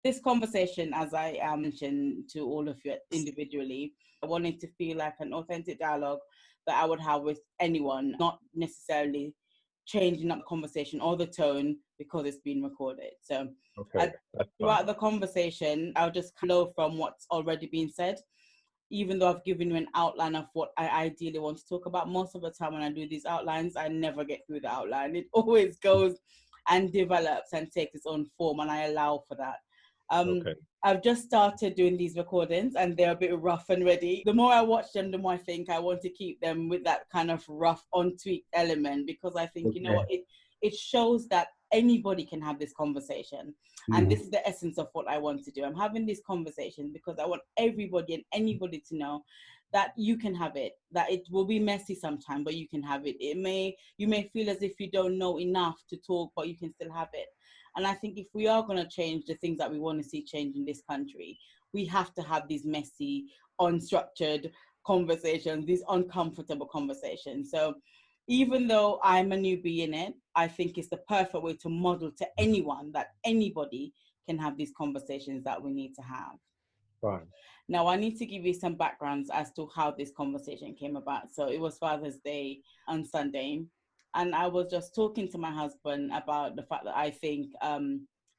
This conversation, as I mentioned to all of you individually, I wanted to feel like an authentic dialogue that I would have with anyone, not necessarily changing up the conversation or the tone because it's been recorded. So throughout the conversation, I'll just flow from what's already been said. Even though I've given you an outline of what I ideally want to talk about, most of the time when I do these outlines, I never get through the outline. It always goes and develops and takes its own form, and I allow for that. I've just started doing these recordings and they're a bit rough and ready. The more I watch them, the more I think I want to keep them with that kind of rough, on-tweak element, because I think, you know what, it shows that anybody can have this conversation. And this is the essence of what I want to do. I'm having this conversation because I want everybody and anybody to know that you can have it, that it will be messy sometimes, but you can have it. You may feel as if you don't know enough to talk, but you can still have it. And I think if we are going to change the things that we want to see change in this country, we have to have these messy, unstructured conversations, these uncomfortable conversations. So even though I'm a newbie in it, I think it's the perfect way to model to anyone that anybody can have these conversations that we need to have. Right. Now, I need to give you some backgrounds as to how this conversation came about. So it was Father's Day on Sunday. And I was just talking to my husband about the fact that I think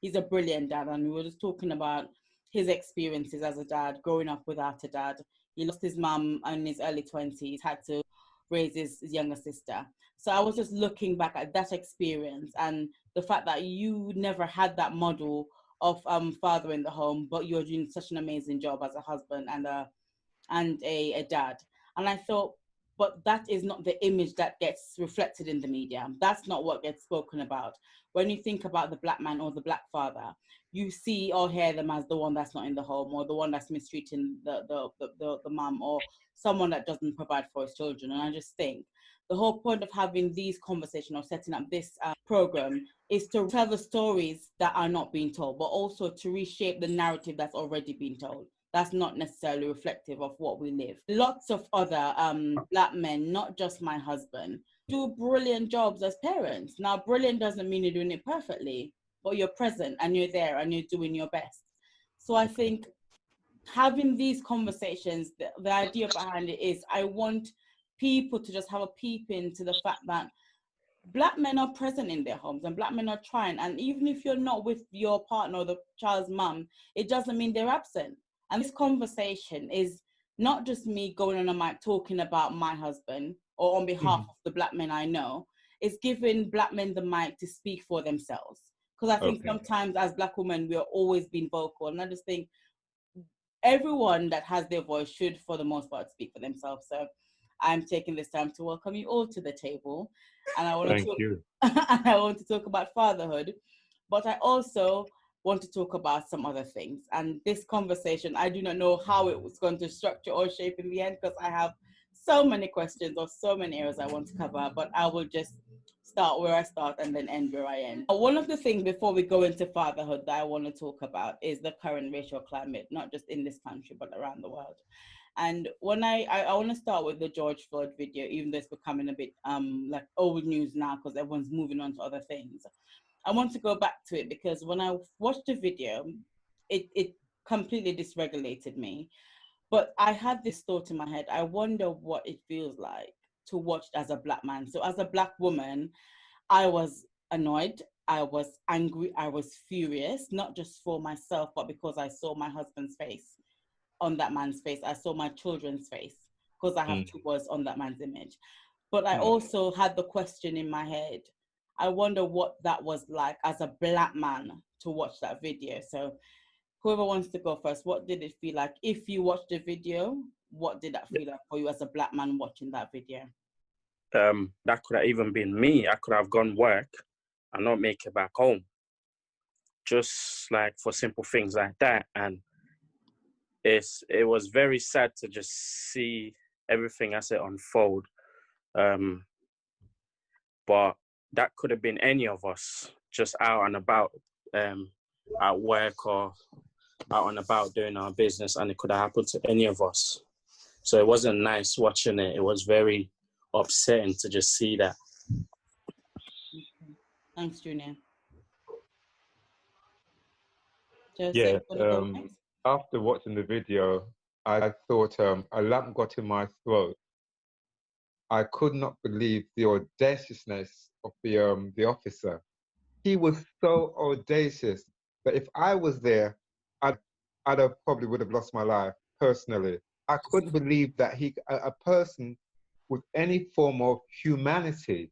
he's a brilliant dad. And we were just talking about his experiences as a dad, growing up without a dad. He lost his mum in his early 20s, had to raise his younger sister. So I was just looking back at that experience and the fact that you never had that model of father in the home, but you're doing such an amazing job as a husband and a dad. And I thought, but that is not the image that gets reflected in the media. That's not what gets spoken about. When you think about the black man or the black father, you see or hear them as the one that's not in the home, or the one that's mistreating the mom, or someone that doesn't provide for his children. And I just think the whole point of having these conversations or setting up this program is to tell the stories that are not being told, but also to reshape the narrative that's already been told. That's not necessarily reflective of what we live. Lots of other black men, not just my husband, do brilliant jobs as parents. Now, brilliant doesn't mean you're doing it perfectly, but you're present and you're there and you're doing your best. So I think having these conversations, the idea behind it is I want people to just have a peep into the fact that black men are present in their homes and black men are trying. And even if you're not with your partner or the child's mum, it doesn't mean they're absent. And this conversation is not just me going on a mic talking about my husband or on behalf of the black men I know. It's giving black men the mic to speak for themselves. Because I think sometimes as black women, we're always being vocal. And I just think everyone that has their voice should, for the most part, speak for themselves. So I'm taking this time to welcome you all to the table. And I want I want to talk about fatherhood. But I also want to talk about some other things. And this conversation, I do not know how it was going to structure or shape in the end, because I have so many questions or so many areas I want to cover, but I will just start where I start and then end where I end. One of the things before we go into fatherhood that I want to talk about is the current racial climate, not just in this country, but around the world. And when I want to start with the George Floyd video, even though it's becoming a bit like old news now because everyone's moving on to other things. I want to go back to it because when I watched the video, it completely dysregulated me. But I had this thought in my head, I wonder what it feels like to watch as a black man. So as a black woman, I was annoyed, I was angry, I was furious, not just for myself, but because I saw my husband's face on that man's face. I saw my children's face because I have two boys on that man's image. But I also had the question in my head, I wonder what that was like as a black man to watch that video. So whoever wants to go first, what did it feel like? If you watched the video, what did that feel like for you as a black man watching that video? That could have even been me. I could have gone work and not make it back home. Just like for simple things like that. And it was very sad to just see everything as it unfold. But that could have been any of us just out and about at work or out and about doing our business, and it could have happened to any of us. So it wasn't nice watching it. It was very upsetting to just see that. Okay. Thanks, Junior. Joseph, want to go next? After watching the video, I thought a lump got in my throat. I could not believe the audaciousness of the officer. He was so audacious that if I was there, I'd have probably would have lost my life personally. I couldn't believe that a person with any form of humanity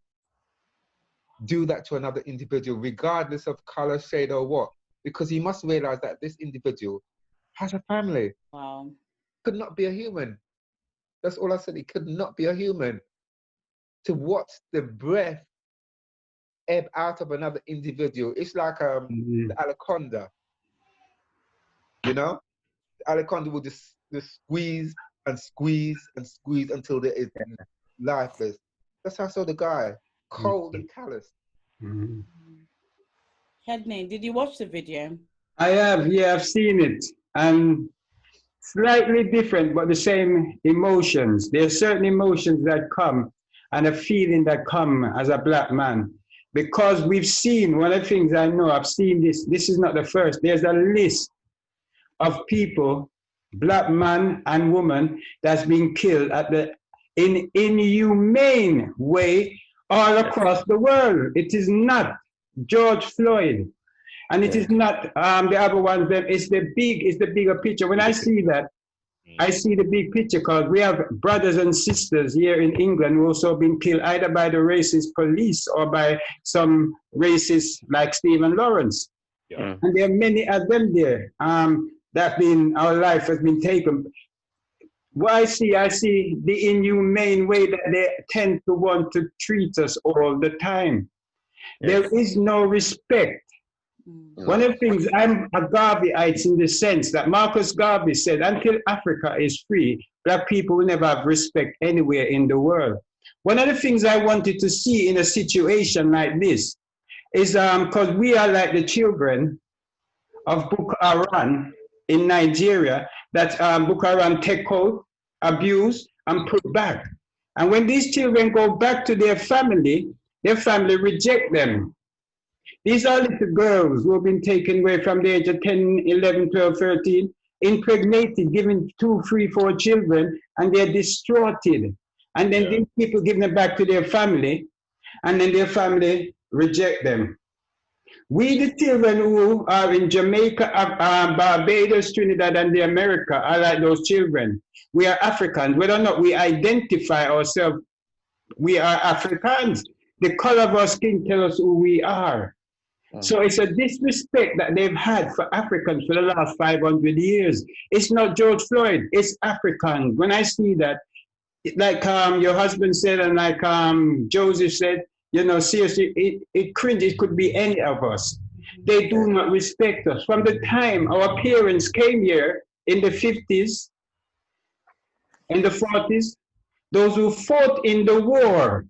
do that to another individual, regardless of color, shade, or what, because he must realize that this individual has a family. Wow. Could not be a human. That's all I said. He could not be a human. To watch the breath ebb out of another individual, it's like the anaconda. You know, the anaconda will just squeeze and squeeze and squeeze until there is lifeless. That's how I saw the guy, cold and callous. Hedney, did you watch the video? I have, yeah, I've seen it. And slightly different, but the same emotions. There are certain emotions that come and a feeling that come as a black man. Because we've seen, one of the things I know, I've seen this is not the first, there's a list of people, black man and woman, that's been killed in inhumane way all across the world. It is not George Floyd, and it is not the other ones. It's the bigger picture. When I see that, I see the big picture, because we have brothers and sisters here in England who also been killed either by the racist police or by some racists like Stephen Lawrence. Yeah. And there are many of them there our life has been taken. What I see the inhumane way that they tend to want to treat us all the time. Yes. There is no respect. One of the things, I'm a Garveyite in the sense that Marcus Garvey said, until Africa is free, black people will never have respect anywhere in the world. One of the things I wanted to see in a situation like this is because we are like the children of Boko Haram in Nigeria, that Boko Haram take out, abuse, and put back. And when these children go back to their family reject them. These are little girls who have been taken away from the age of 10, 11, 12, 13, impregnated, given 2, 3, 4 children, and they're distorted. And then these people give them back to their family, and then their family reject them. We, the children who are in Jamaica, Barbados, Trinidad, and the America, are like those children. We are Africans. Whether or not we identify ourselves, we are Africans. The color of our skin tells us who we are. So it's a disrespect that they've had for Africans for the last 500 years. It's not George Floyd, it's Africans. When I see that, like your husband said, and like Joseph said, you know, seriously, it cringe. It could be any of us. They do not respect us. From the time our parents came here in the 50s, in the 40s, those who fought in the war,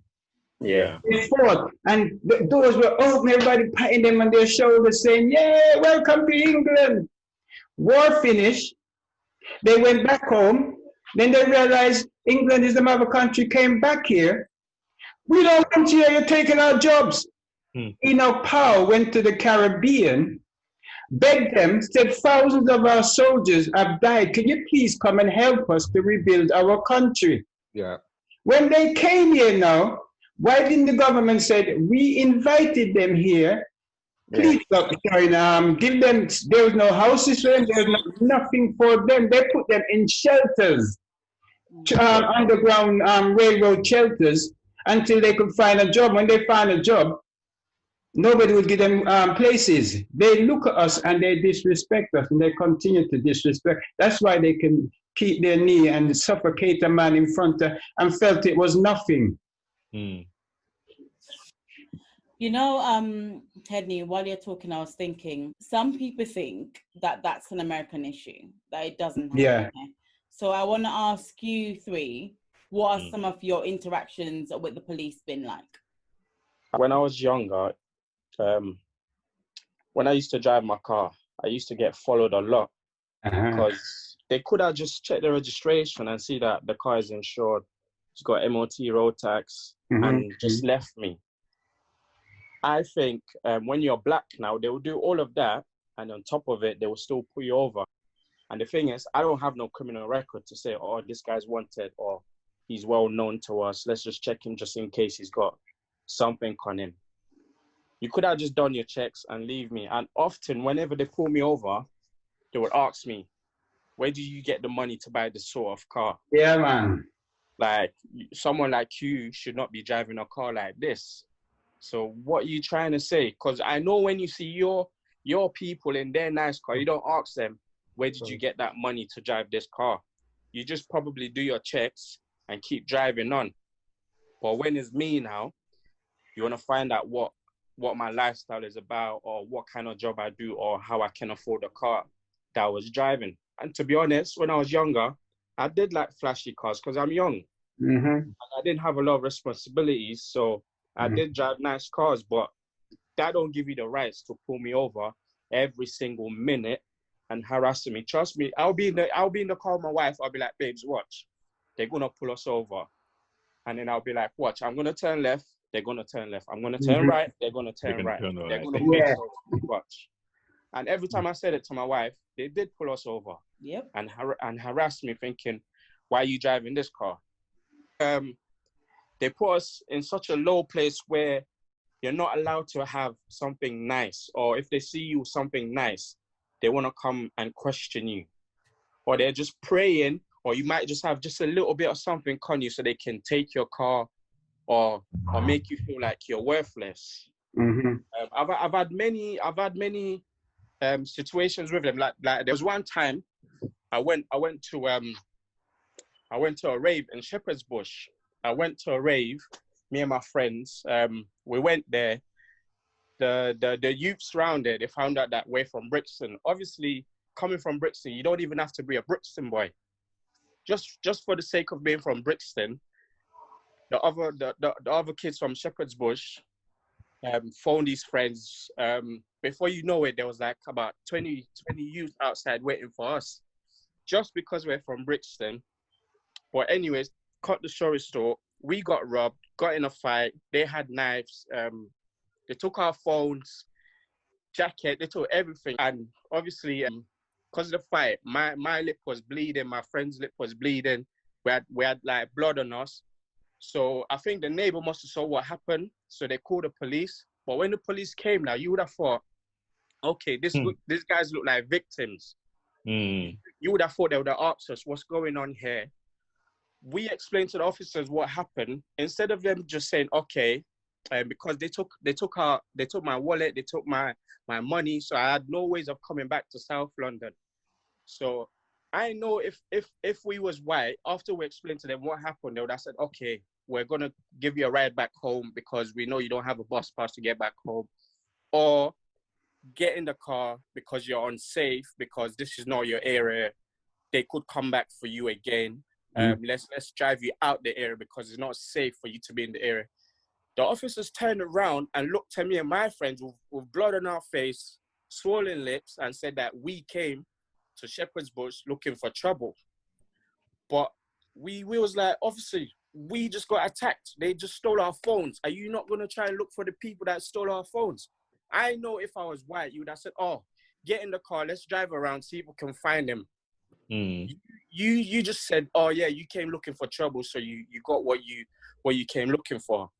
they fought, and the doors were open, everybody patting them on their shoulders saying, yeah, welcome to England. War finished, they went back home, then they realized England is the mother country, came back here. We don't want you here, you're taking our jobs. Enoch Powell went to the Caribbean, begged them, said thousands of our soldiers have died. Can you please come and help us to rebuild our country? Yeah. When they came here now, why didn't the government say, we invited them here, please stop showing, give them, there was no houses for them, there was nothing for them. They put them in shelters, underground railroad shelters, until they could find a job. When they find a job, nobody would give them places. They look at us and they disrespect us, and they continue to disrespect. That's why they can keep their knee and suffocate a man in front of, and felt it was nothing. You know, Hedney, while you're talking, I was thinking, some people think that that's an American issue, that it doesn't happen here. So I want to ask you three, what are some of your interactions with the police been like? When I was younger, when I used to drive my car, I used to get followed a lot because they could have just checked the registration and see that the car is insured, it's got MOT, road tax, and just left me. I think when you're black now, they will do all of that and on top of it, they will still pull you over. And the thing is, I don't have no criminal record to say, oh, this guy's wanted, or he's well known to us. Let's just check him just in case he's got something on him. You could have just done your checks and leave me. And often, whenever they pull me over, they would ask me, where do you get the money to buy this sort of car? Yeah, man. Like, someone like you should not be driving a car like this. So what are you trying to say? Because I know when you see your people in their nice car, you don't ask them, where did you get that money to drive this car? You just probably do your checks and keep driving on. But when it's me now, you want to find out what my lifestyle is about, or what kind of job I do, or how I can afford a car that I was driving. And to be honest, when I was younger, I did like flashy cars because I'm young. Mm-hmm. And I didn't have a lot of responsibilities, so I did drive nice cars, but that don't give you the rights to pull me over every single minute and harassing me. Trust me, I'll be in the car with my wife. I'll be like, babes, watch. They're gonna pull us over. And then I'll be like, watch, I'm gonna turn left, they're gonna turn left. I'm gonna turn right, they're gonna turn right. They're gonna pull us over. Watch. And every time I said it to my wife, they did pull us over. Yep. And harass me, thinking, why are you driving this car? They put us in such a low place where you're not allowed to have something nice, or if they see you something nice, they want to come and question you, or they're just praying, or you might just have just a little bit of something on you so they can take your car, or make you feel like you're worthless. Mm-hmm. I've had many situations with them. Like there was one time I went to a rave in Shepherd's Bush. I went to a rave, me and my friends. We went there. The youths around there, they found out that we're from Brixton. Obviously, coming from Brixton, you don't even have to be a Brixton boy. Just for the sake of being from Brixton, the other kids from Shepherd's Bush phoned these friends. Before you know it, there was like about 20 youths outside waiting for us, just because we're from Brixton. But anyways, cut the story short, we got robbed, got in a fight. They had knives. They took our phones, jacket. They took everything. And obviously, because of the fight, my lip was bleeding. My friend's lip was bleeding. We had like blood on us. So I think the neighbor must have saw what happened. So they called the police. But when the police came now, you would have thought, okay, these guys look like victims. You would have thought they would have asked us, what's going on here? We explained to the officers what happened. Instead of them just saying, okay, because they took my wallet, they took my money, so I had no ways of coming back to South London. So I know if we was white, after we explained to them what happened, they would have said, okay, we're gonna give you a ride back home because we know you don't have a bus pass to get back home, or get in the car because you're unsafe, because this is not your area. They could come back for you again. Let's drive you out the area because it's not safe for you to be in the area. The officers turned around and looked at me and my friends with blood on our face, swollen lips, and said that we came to Shepherd's Bush looking for trouble. But we was like, obviously, we just got attacked. They just stole our phones. Are you not going to try and look for the people that stole our phones? I know if I was white, you would have said, oh, get in the car, let's drive around, see if we can find them. You just said, oh yeah, you came looking for trouble, so you got what you came looking for.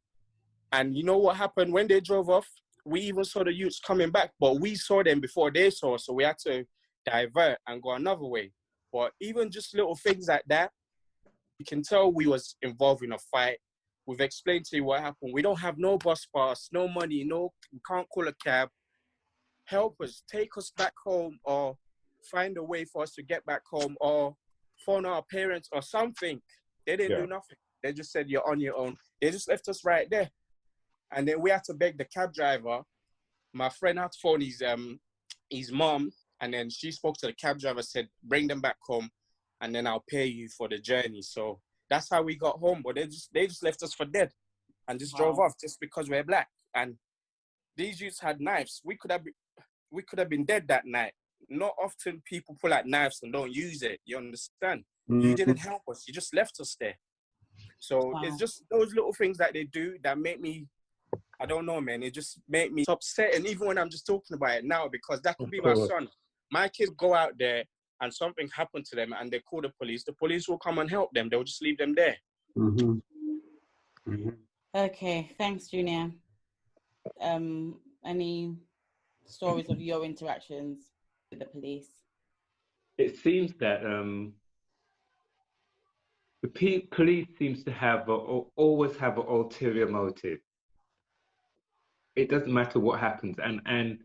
And you know what happened when they drove off? We even saw the youths coming back, but we saw them before they saw us, so we had to divert and go another way. But even just little things like that, you can tell we was involved in a fight. We've explained to you what happened. We don't have no bus pass, no money, we can't call a cab. Help us, take us back home, or find a way for us to get back home, or phone our parents or something. They didn't do nothing. They just said, you're on your own. They just left us right there. And then we had to beg the cab driver. My friend had to phone his mom, and then she spoke to the cab driver, said, bring them back home, and then I'll pay you for the journey. So that's how we got home. But they just left us for dead and just drove off just because we're black. And these youths had knives. We could have been dead that night. Not often people pull out knives and don't use it. You understand? You didn't help us. You just left us there. So it's just those little things that they do that make me I don't know, man. It just made me upset. And even when I'm just talking about it now, because that could Of be my course. son. My kids go out there and something happened to them and they call the police will come and help them. They'll just leave them there. Mm-hmm. Mm-hmm. Okay, thanks, Junior. Any stories of your interactions with the police? It seems that the police seems to have always have an ulterior motive. It doesn't matter what happens, and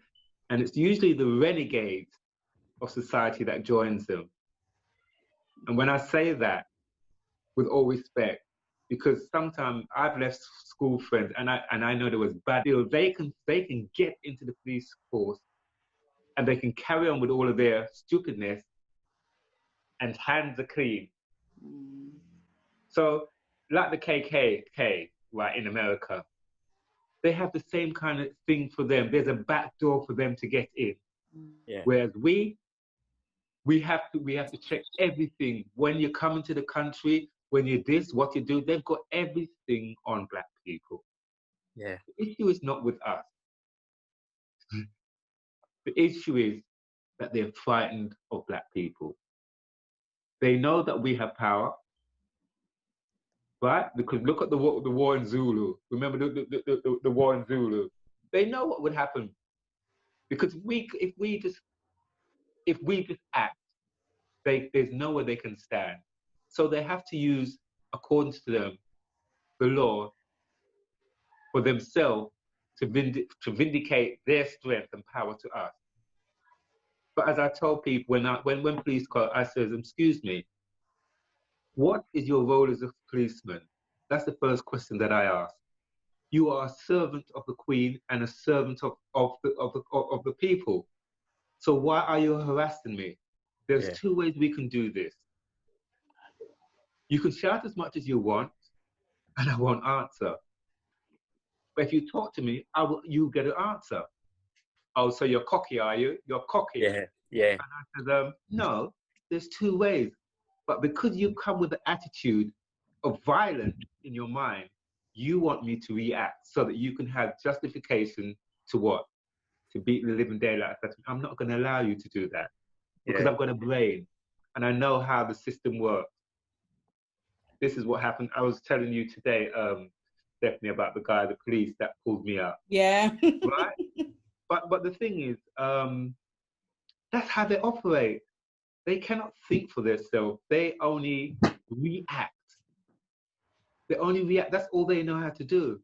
it's usually the renegades of society that joins them. And when I say that, with all respect, because sometimes I've left school friends, and I know there was bad deal. They can get into the police force, and they can carry on with all of their stupidness, and hands are clean. So, like the KKK, right, in America, they have the same kind of thing for them. There's a back door for them to get in. Yeah. Whereas we have to check everything. When you come into the country, when you this, what you do, they've got everything on black people. Yeah. The issue is not with us. The issue is that they're frightened of black people. They know that we have power, right? Because look at the war in Zulu. Remember the war in Zulu? They know what would happen. Because if we just act, there's nowhere they can stand. So they have to use, according to them, the law for themselves to vindicate their strength and power to us. But as I told people, when police call, I says, excuse me, what is your role as a policeman? That's the first question that I ask. You are a servant of the Queen and a servant of the people. So why are you harassing me? There's two ways we can do this. You can shout as much as you want, and I won't answer. But if you talk to me, you get an answer. Oh, so you're cocky, are you? You're cocky. Yeah, yeah. And I said, no, there's two ways. But because you come with the attitude of violence in your mind, you want me to react so that you can have justification to what? To beat the living daylight. I'm not going to allow you to do that because I've got a brain and I know how the system works. This is what happened. I was telling you today, Stephanie, about the guy, the police that pulled me up. Yeah. Right? But the thing is, that's how they operate. They cannot think for themselves. They only react. They only react. That's all they know how to do.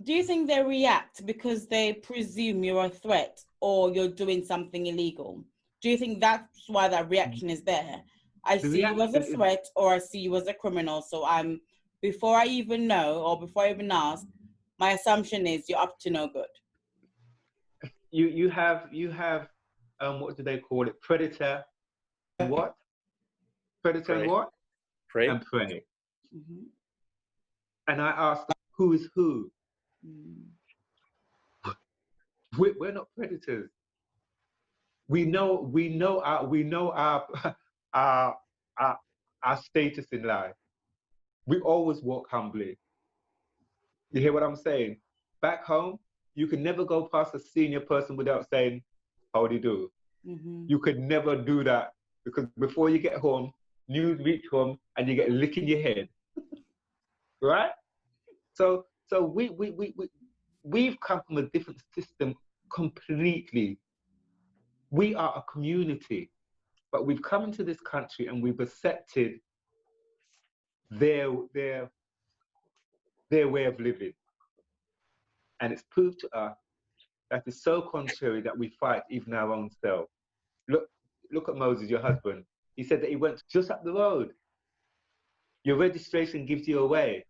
Do you think they react because they presume you're a threat or you're doing something illegal? Do you think that's why that reaction is there? I see you as a threat or I see you as a criminal. So before I even know or before I even ask, my assumption is you're up to no good. You have what do they call it? Predator and what? Predator and what? Prey. And prey. Mm-hmm. And I asked, who is who? We're not predators. We know our status in life. We always walk humbly. You hear what I'm saying? Back home, you can never go past a senior person without saying, how do you do? Mm-hmm. You could never do that because before you get home, you reach home and you get a lick in your head. Right? So we've come from a different system completely. We are a community, but we've come into this country and we've accepted their way of living. And it's proved to us that it's so contrary that we fight even our own self. Look at Moses, your husband. He said that he went just up the road. Your registration gives you away.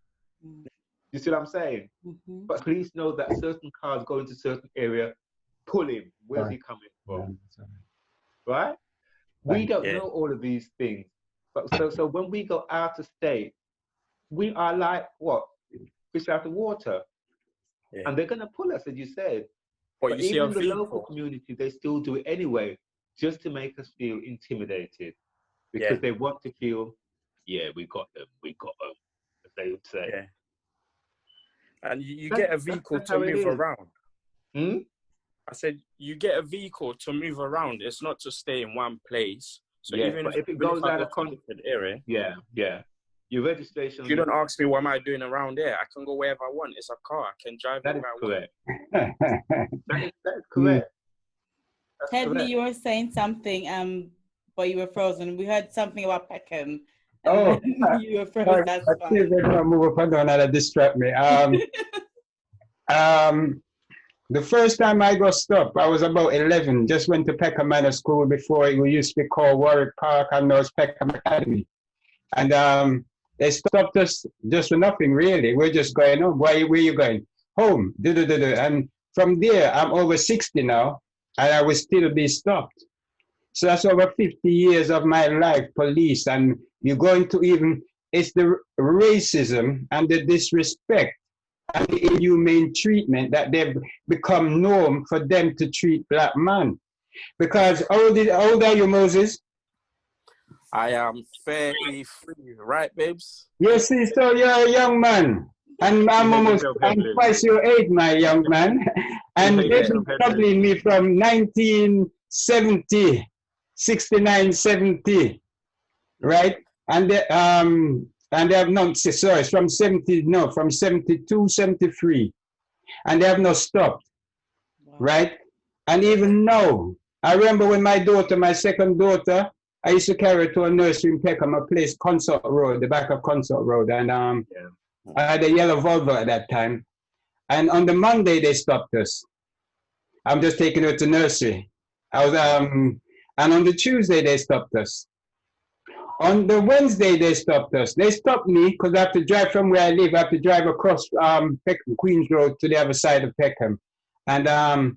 You see what I'm saying? Mm-hmm. But police know that certain cars go into certain area, pull him. Where's he coming from? Right? We don't know all of these things. But so when we go out of state, we are like what? Fish out of water. Yeah. And they're gonna pull us, as you said. But even in the local community, they still do it anyway, just to make us feel intimidated. Because they want to feel, yeah, we got them, as they would say. Yeah. And you get a vehicle that's to how it move is. around. Hmm? I said, you get a vehicle to move around. It's not to stay in one place. So Yeah, even but if it if goes I out go of to a different area, yeah. Your registration. if you don't ask me what am I doing around there, I can go wherever I want. It's a car. I can drive That it is where I want. correct. That is correct. That's Headley, correct. you were saying something, but you were frozen. We heard something about Peckham, and Oh, then you were frozen. sorry, That's I fine. still don't move up and down and distract me. The first time I got stopped, I was about 11, just went to Peckham Manor School before it used to be called Warwick Park, and now it's Peckham Academy. And they stopped us just for nothing, really. We're just going home. Where are you going? Home. And from there, I'm over 60 now, and I will still be stopped. So that's over 50 years of my life, police. And you're going to even, it's the racism and the disrespect and the inhumane treatment that they've become norm for them to treat black men. Because how old are you, Moses? I am 33, right, babes? Yes, so you're a young man. And I'm twice your age, my young man. And they've been troubling me from 1970, 69, 70, right? And they have not, sorry, from 70, no, from 72, 73. And they have not stopped, right? And even now, I remember when my second daughter, I used to carry her to a nursery in Peckham, a place, Consort Road, the back of Consort Road. And I had a yellow Volvo at that time. And on the Monday, they stopped us. I'm just taking her to nursery. And on the Tuesday, they stopped us. On the Wednesday, they stopped us. They stopped me because I have to drive from where I live. I have to drive across Peckham, Queens Road to the other side of Peckham. And I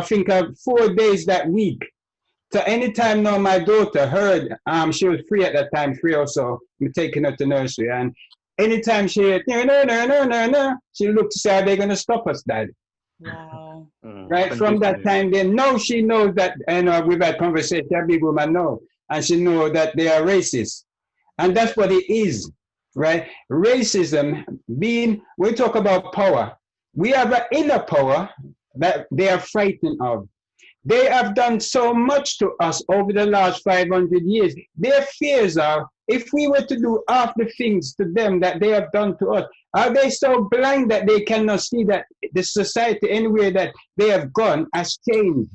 think 4 days that week. So anytime now my daughter heard, she was 3 at that time, 3 or so, I'm taking her to nursery. And anytime she heard, no, she looked to say, are they going to stop us, Dad? Wow. Right, from that time, then now she knows that, and we've had conversation, that big woman know, and she knows that they are racist. And that's what it is, right? Racism being, we talk about power. We have an inner power that they are frightened of. They have done so much to us over the last 500 years. Their fears are, if we were to do half the things to them that they have done to us, are they so blind that they cannot see that the society anywhere that they have gone has changed?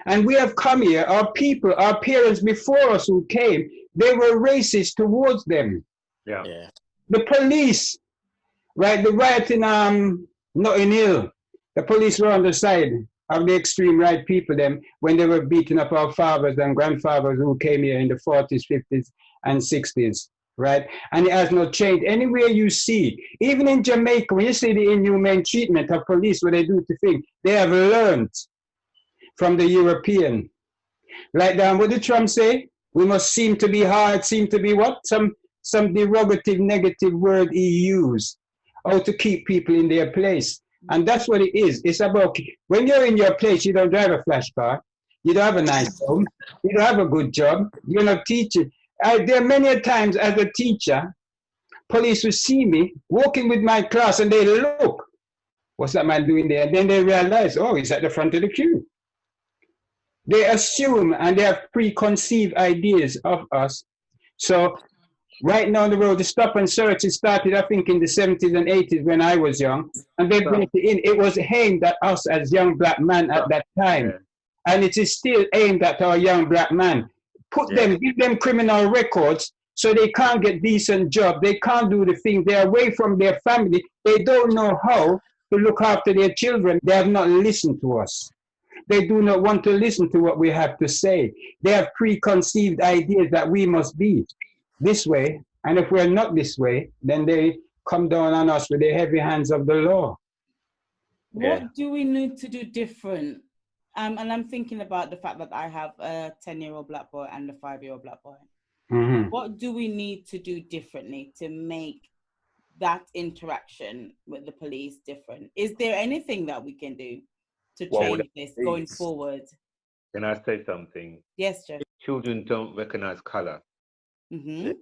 And we have come here, our people, our parents before us who came, they were racist towards them. Yeah. The police, right, the riot in Notting Hill, the police were on the side of the extreme right people them when they were beating up our fathers and grandfathers who came here in the 40s, 50s, and 60s, right? And it has not changed. Anywhere you see, even in Jamaica, when you see the inhumane treatment of police, what they do to things, they have learned from the European. Like what did Trump say? We must seem to be hard, seem to be what? Some derogative, negative word he used. How to keep people in their place. And that's what it is. It's about, when you're in your place, you don't drive a flash car. You don't have a nice home. You don't have a good job. You're not teaching. There are many times as a teacher, police will see me walking with my class and they look, what's that man doing there? And then they realize, oh, he's at the front of the queue. They assume and they have preconceived ideas of us. So right now on the road, the stop and search, it started, I think, in the 70s and 80s when I was young. And they brought it in. It was aimed at us as young black men at that time. Yeah. And it is still aimed at our young black men. Give them criminal records so they can't get decent job. They can't do the things. They're away from their family. They don't know how to look after their children. They have not listened to us. They do not want to listen to what we have to say. They have preconceived ideas that we must be this way, and if we're not this way, then they come down on us with the heavy hands of the law. What do we need to do different? And I'm thinking about the fact that I have a 10-year-old black boy and a 5-year-old black boy. Mm-hmm. What do we need to do differently to make that interaction with the police different? Is there anything that we can do to change this going forward? Can I say something? Yes, Jeff. Children don't recognize color. Mm-hmm.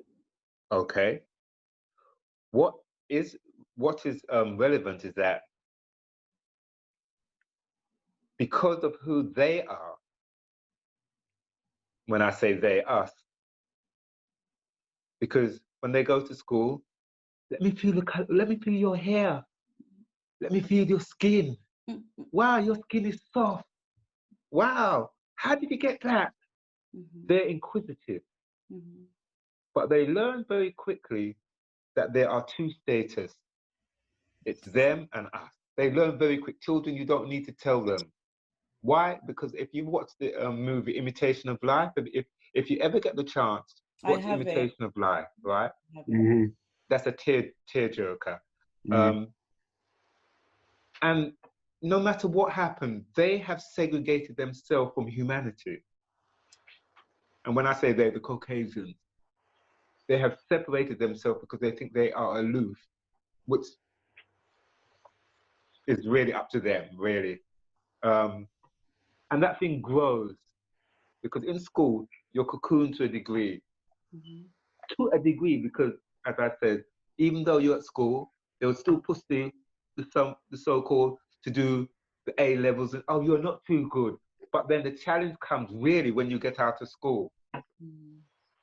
Okay. What what is relevant is that because of who they are, when I say they, us, because when they go to school, let me feel your hair. Let me feel your skin. Wow, your skin is soft. Wow, how did you get that? They're inquisitive. But they learn very quickly that there are two status. It's them and us. They learn very quick. Children, you don't need to tell them. Why? Because if you watch the movie Imitation of Life, if you ever get the chance, watch Imitation of Life, right? That's a tearjerker. And no matter what happened, they have segregated themselves from humanity. And when I say they, the Caucasians, they have separated themselves because they think they are aloof, which is really up to them, really. And that thing grows because in school, you're cocooned to a degree. To a degree, because as I said, even though you're at school, they will still push the so-called to do the A levels and, oh, you're not too good. But then the challenge comes really when you get out of school.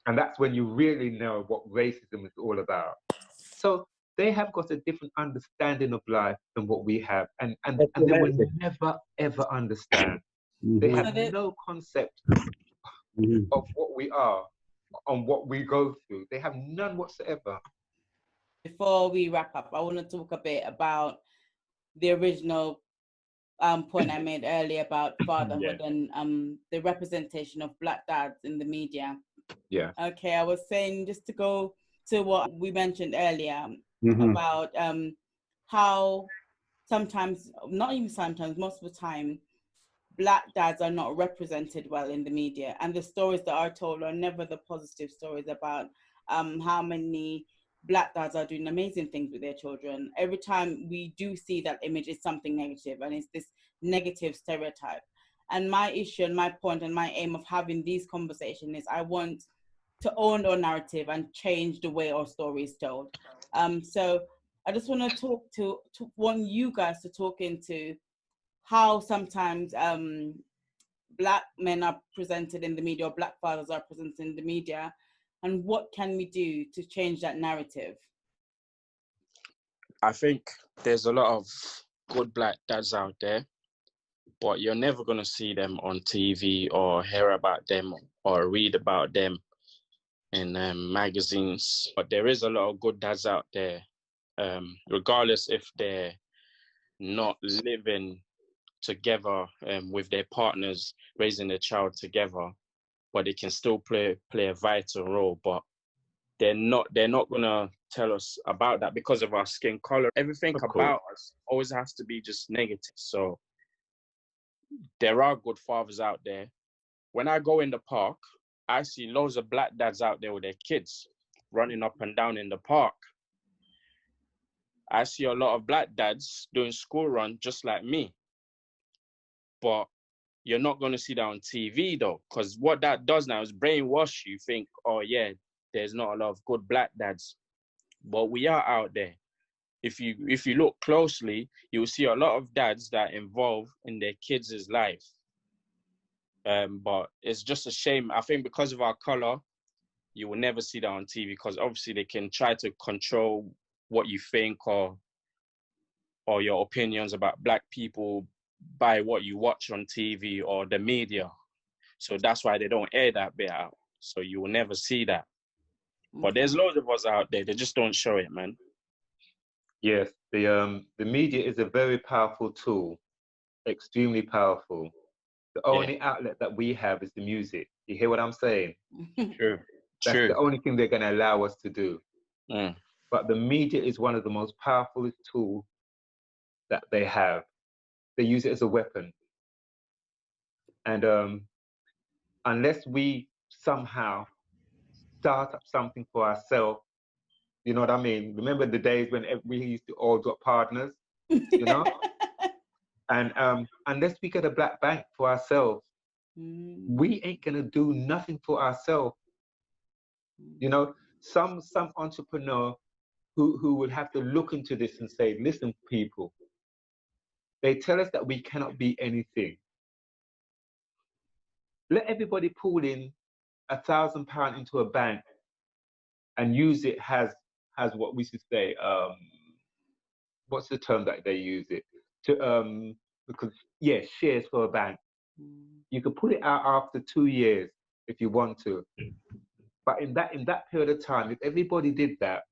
And that's when you really know what racism is all about. So they have got a different understanding of life than what we have. And they will never, ever understand. They have no concept of what we are, on what we go through. They have none whatsoever. Before we wrap up, I want to talk a bit about the original point I made earlier about fatherhood and the representation of Black dads in the media. Yeah. Okay, I was saying, just to go to what we mentioned earlier about how sometimes, not even sometimes, most of the time, Black dads are not represented well in the media, and the stories that are told are never the positive stories about how many Black dads are doing amazing things with their children. Every time we do see that image, it's something negative, and it's this negative stereotype. And my issue and my point and my aim of having these conversations is I want to own our narrative and change the way our story is told. So I just want to want you guys to talk into how sometimes Black men are presented in the media, or Black fathers are presented in the media, and what can we do to change that narrative? I think there's a lot of good Black dads out there, but you're never going to see them on TV or hear about them or read about them in magazines. But there is a lot of good dads out there, regardless if they're not living together with their partners, raising their child together, but they can still play a vital role. But they're not gonna tell us about that because of our skin color. Everything about us always has to be just negative. So there are good fathers out there. When I go in the park, I see loads of Black dads out there with their kids running up and down in the park. I see a lot of Black dads doing school run just like me. But you're not going to see that on TV though, because what that does now is brainwash you. Think, oh yeah, there's not a lot of good Black dads, but we are out there. If you look closely, you'll see a lot of dads that are involved in their kids' life. But it's just a shame. I think because of our color, you will never see that on TV, because obviously they can try to control what you think or your opinions about Black people by what you watch on TV or the media. So that's why they don't air that bit out. So you will never see that. But there's loads of us out there. They just don't show it, man. Yes, the media is a very powerful tool, extremely powerful. The only outlet that we have is the music. You hear what I'm saying? True. That's the only thing they're going to allow us to do. Mm. But the media is one of the most powerful tools that they have. They use it as a weapon. And unless we somehow start up something for ourselves, you know what I mean? Remember the days when we used to all drop partners, you know? And unless we get a Black bank for ourselves, we ain't gonna do nothing for ourselves. You know, some entrepreneur who will have to look into this and say, listen, people, they tell us that we cannot be anything. Let everybody pull in £1,000 into a bank and use it as what we should say, what's the term that they use it to, because shares for a bank. You could put it out after 2 years if you want to, but in that period of time, if everybody did that,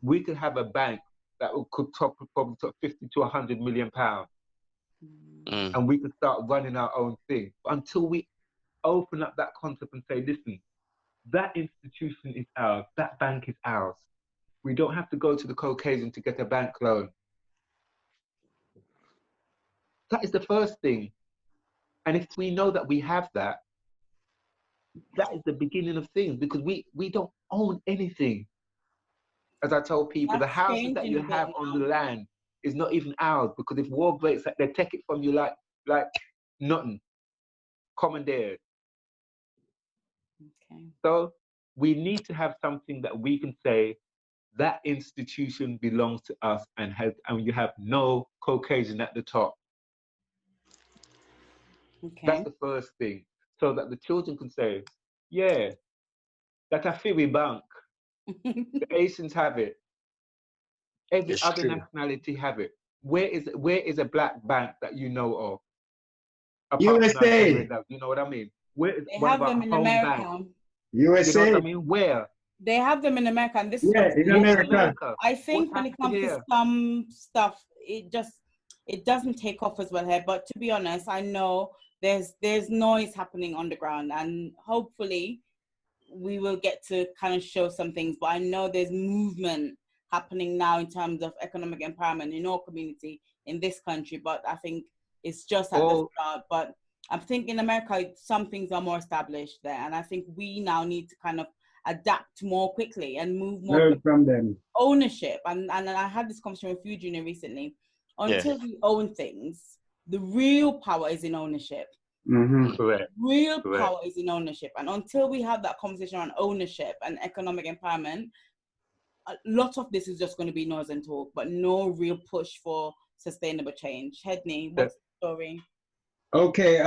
we could have a bank that could probably top 50 to 100 million pounds, and we could start running our own thing. But until we open up that concept and say, listen, that institution is ours, that bank is ours. We don't have to go to the Caucasian to get a bank loan. That is the first thing. And if we know that we have that, that is the beginning of things, because we don't own anything. As I told people, the houses that you have on the land is not even ours, because if war breaks, they take it from you like nothing, commandeered. Okay. So we need to have something that we can say, that institution belongs to us, and you have no Caucasian at the top. Okay. That's the first thing, so that the children can say, yeah, that a Fiwi bank. The Asians have it. Every other nationality have it. Where is a black bank that you know of? Apart USA. From you know what I mean? Where is They one have of our them in home America. banks? USA. You know what I mean? Where? They have them in America, and this is in America. I think when it comes to some stuff, it doesn't take off as well here. But to be honest, I know there's noise happening on the ground, and hopefully we will get to kind of show some things. But I know there's movement happening now in terms of economic empowerment in our community in this country. But I think it's just at the start. But I think in America, some things are more established there, and I think we now need to kind of adapt more quickly and move more from them. Ownership. And I had this conversation with you, Junior, recently. Until we own things, the real power is in ownership. Correct. Real power is in ownership. And until we have that conversation on ownership and economic empowerment, a lot of this is just going to be noise and talk, but no real push for sustainable change. Hedney, what's the story? Okay,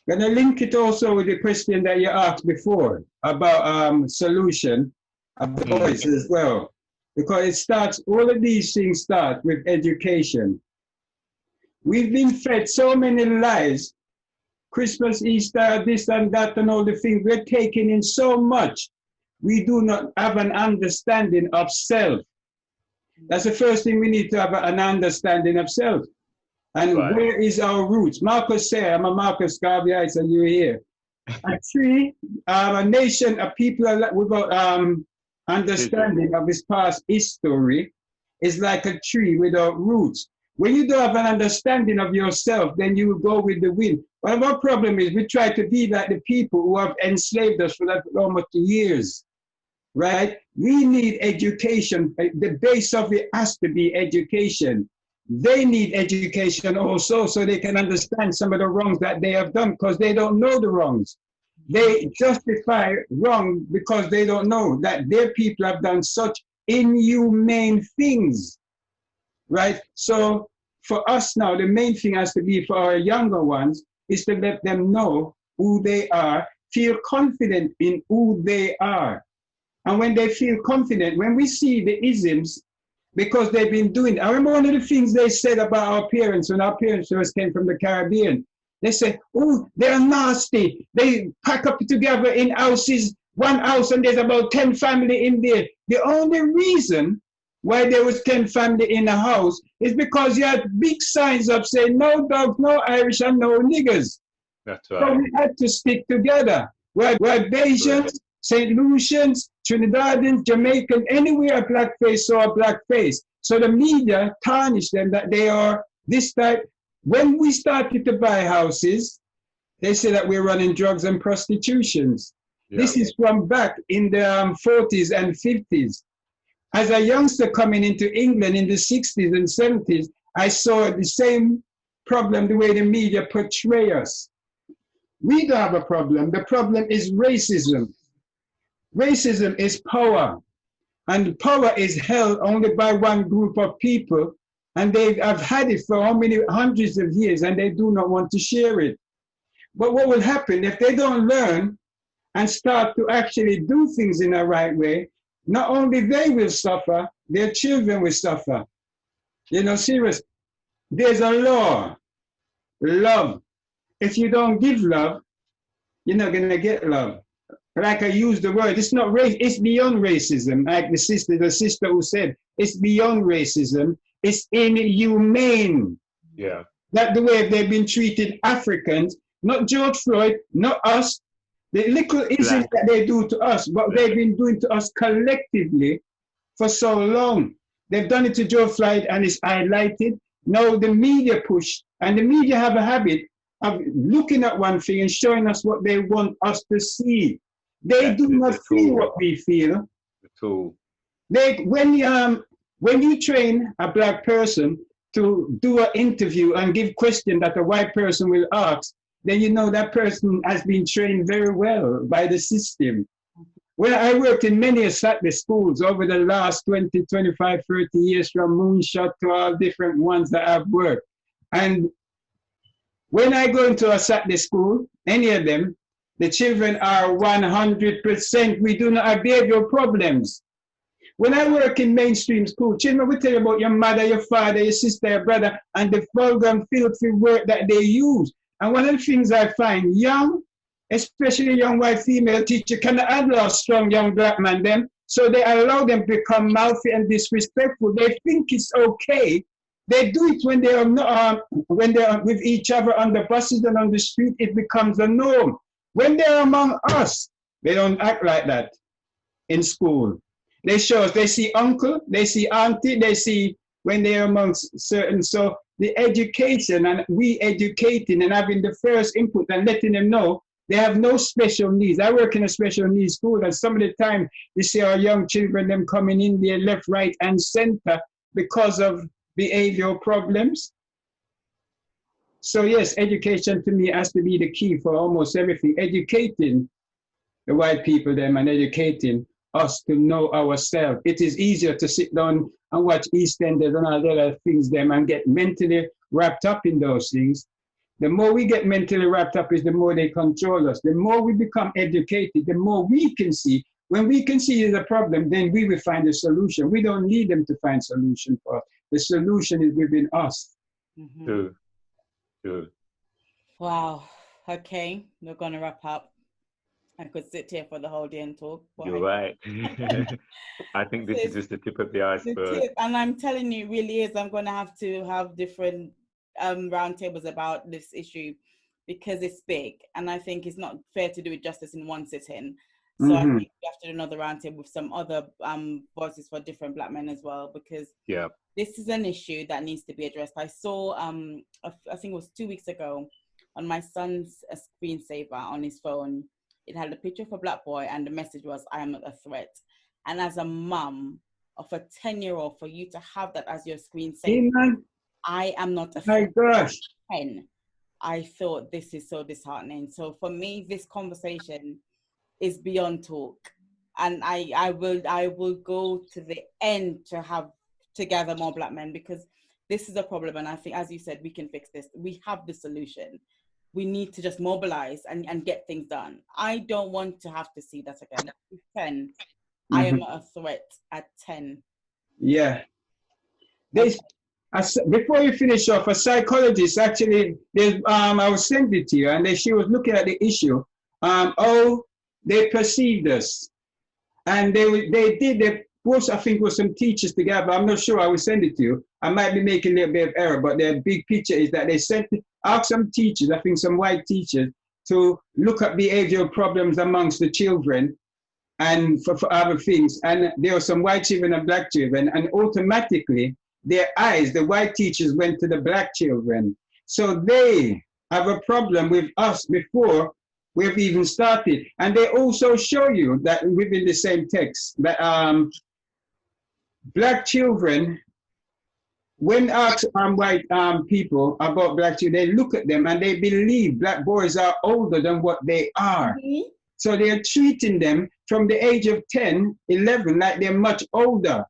gonna link it also with the question that you asked before about solution of the voice as well, because all of these things start with education. We've been fed so many lies, Christmas, Easter, this and that, and all the things. We're taking in so much. We do not have an understanding of self. That's the first thing we need to have, an understanding of self. And where is our roots? Marcus said, I'm a Marcus Garvey, I said, you're here. A tree, a nation, a people without understanding of its past history is like a tree without roots. When you don't have an understanding of yourself, then you will go with the wind. But our problem is we try to be like the people who have enslaved us for that almost years, right? We need education. The base of it has to be education. They need education also, so they can understand some of the wrongs that they have done, because they don't know the wrongs. They justify wrong because they don't know that their people have done such inhumane things, right? So for us now, the main thing has to be for our younger ones is to let them know who they are, feel confident in who they are. And when they feel confident, when we see the isms, because they've been doing, I remember one of the things they said about our parents when our parents first came from the Caribbean. They said, oh, they're nasty. They pack up together in houses, one house, and there's about 10 family in there. The only reason why there was 10 family in a house is because you had big signs up saying no dogs, no Irish, and no niggers. That's right. So we had to stick together. We're Bajans, St. Lucians, Trinidadians, Jamaican, anywhere a black face saw a black face. So the media tarnished them that they are this type. When we started to buy houses, they say that we're running drugs and prostitutions. Yeah. This is from back in the 40s and 50s. As a youngster coming into England in the 60s and 70s, I saw the same problem, the way the media portray us. We don't have a problem. The problem is racism. Racism is power. And power is held only by one group of people, and they have had it for how many hundreds of years, and they do not want to share it. But what will happen if they don't learn and start to actually do things in the right way? Not only they will suffer, their children will suffer. You know, serious. There's a law, love. If you don't give love, you're not gonna get love. Like I use the word, it's not race, it's beyond racism. Like the sister who said, it's beyond racism. It's inhumane. Yeah. That the way they've been treated Africans, not George Floyd, not us, the little issues that they do to us, but they've been doing to us collectively for so long. They've done it to George Floyd and it's highlighted. Now the media push, and the media have a habit of looking at one thing and showing us what they want us to see. They do not feel what we feel. When you train a black person to do an interview and give question that a white person will ask, then you know that person has been trained very well by the system. Well, I worked in many Saturday schools over the last 20, 25, 30 years, from Moonshot to all different ones that I've worked. And when I go into a Saturday school, any of them, the children are 100%. We do not have behavioral problems. When I work in mainstream school, children will tell you about your mother, your father, your sister, your brother, and the vulgar and filthy word that they use. And one of the things I find, young, especially young white female teacher, cannot handle a strong young black man them, so they allow them to become mouthy and disrespectful. They think it's okay. They do it when they are not, when they are with each other on the buses and on the street. It becomes a norm. When they're among us, they don't act like that in school. They show us, they see uncle, they see auntie, they see when they're amongst certain. So the education and we educating and having the first input and letting them know they have no special needs. I work in a special needs school, and some of the time you see our young children, them coming in there left, right, and center because of behavioral problems. So yes, education to me has to be the key for almost everything. Educating the white people them and educating us to know ourselves. It is easier to sit down and watch EastEnders and all the other things them and get mentally wrapped up in those things. The more we get mentally wrapped up is the more they control us. The more we become educated, the more we can see. When we can see there's a problem, then we will find a solution. We don't need them to find solution for us. The solution is within us. True. Wow. Okay, we're going to wrap up. I could sit here for the whole day and talk. You're right. I think this is just the tip of the iceberg. And I'm telling you, it really is. I'm going to have different roundtables about this issue because it's big. And I think it's not fair to do it justice in one sitting. So I think we have to do another roundtable with some other voices for different black men as well, because this is an issue that needs to be addressed. I saw, I think it was 2 weeks ago, on my son's screensaver on his phone, it had a picture of a black boy and the message was, I am not a threat. And as a mum of a 10-year-old, for you to have that as your screensaver, I am not a threat. My gosh. 10, I thought this is so disheartening. So for me, this conversation is beyond talk. And I will go to the end to gather more black men, because this is a problem. And I think, as you said, we can fix this. We have the solution. We need to just mobilize and get things done. I don't want to have to see that again. 10, I am a threat at 10. Yeah. Before you finish off, a psychologist actually, I will send it to you, and she was looking at the issue. They perceived us. And they both, I think, was some teachers together. I'm not sure. I will send it to you. I might be making a little bit of error, but the big picture is that they asked some teachers, I think some white teachers, to look at behavioral problems amongst the children and for other things. And there were some white children and black children, and automatically their eyes, the white teachers went to the black children. So they have a problem with us before we've even started. And they also show you that within the same text that black children, when asked white people about black children, they look at them and they believe black boys are older than what they are. So they're treating them from the age of 10, 11, like they're much older.